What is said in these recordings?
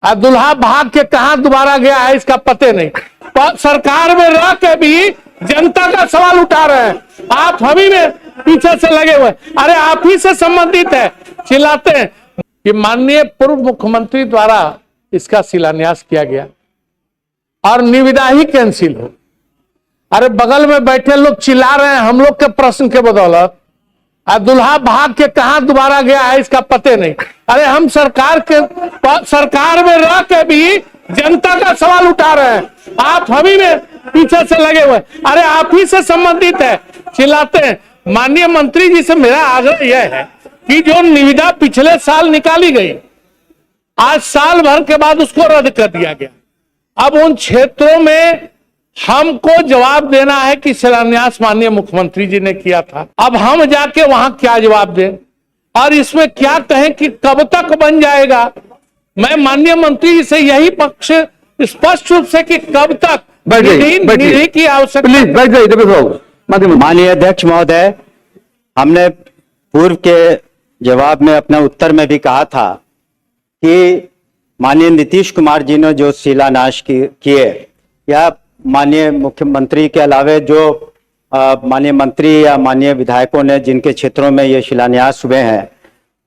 दुल्हा भाग के कहां दोबारा गया है इसका पते नहीं। सरकार में रह के भी जनता का सवाल उठा रहे हैं, आप हम ही में पीछे से लगे हुए। अरे आप ही से संबंधित है, चिल्लाते हैं कि माननीय पूर्व मुख्यमंत्री द्वारा इसका शिलान्यास किया गया और निविदा ही कैंसिल हो। अरे बगल में बैठे लोग चिल्ला रहे हैं हम लोग के प्रश्न के बदौलत, दुल्हा भाग के कहां दोबारा गया है इसका पते नहीं। अरे हम सरकार में रह के भी जनता का सवाल उठा रहे हैं, आप हम ही में पीछे से लगे हुए। अरे आप ही से संबंधित है, चिल्लाते हैं। माननीय मंत्री जी से मेरा आग्रह यह है कि जो निविदा पिछले साल निकाली गई, आज साल भर के बाद उसको रद्द कर दिया गया। अब उन क्षेत्रों में हमको जवाब देना है कि शिलान्यास माननीय मुख्यमंत्री जी ने किया था। अब हम जाके वहां क्या जवाब दें और इसमें क्या कहें कि कब तक बन जाएगा। मैं माननीय मंत्री जी से यही पक्ष स्पष्ट रूप से कि कब तक निधि की आवश्यकता। माननीय अध्यक्ष महोदय, हमने पूर्व के जवाब में अपने उत्तर में भी कहा था कि माननीय नीतीश कुमार जी ने जो शिलान्यास किए या माननीय मुख्यमंत्री के अलावे जो माननीय मंत्री या माननीय विधायकों ने जिनके क्षेत्रों में ये शिलान्यास हुए हैं,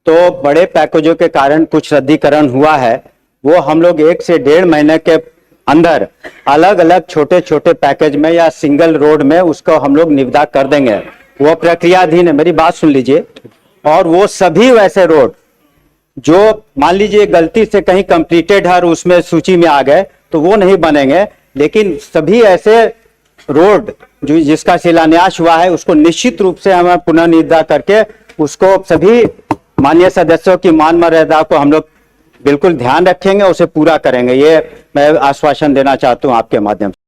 तो बड़े पैकेजों के कारण कुछ रद्दीकरण हुआ है। वो हम लोग 1 से 1.5 महीने के अंदर अलग अलग छोटे छोटे पैकेज में या सिंगल रोड में उसको हम लोग निविदा कर देंगे। वो प्रक्रियाधीन है, मेरी बात सुन लीजिए। और वो सभी वैसे रोड जो मान लीजिए गलती से कहीं कंप्लीटेड है और उसमें सूची में आ गए तो वो नहीं बनेंगे, लेकिन सभी ऐसे रोड जो जिसका शिलान्यास हुआ है उसको निश्चित रूप से हमें पुनः निविदा करके उसको सभी माननीय सदस्यों की मान मर्यादा को हम लोग बिल्कुल ध्यान रखेंगे, उसे पूरा करेंगे। ये मैं आश्वासन देना चाहता हूं आपके माध्यम से।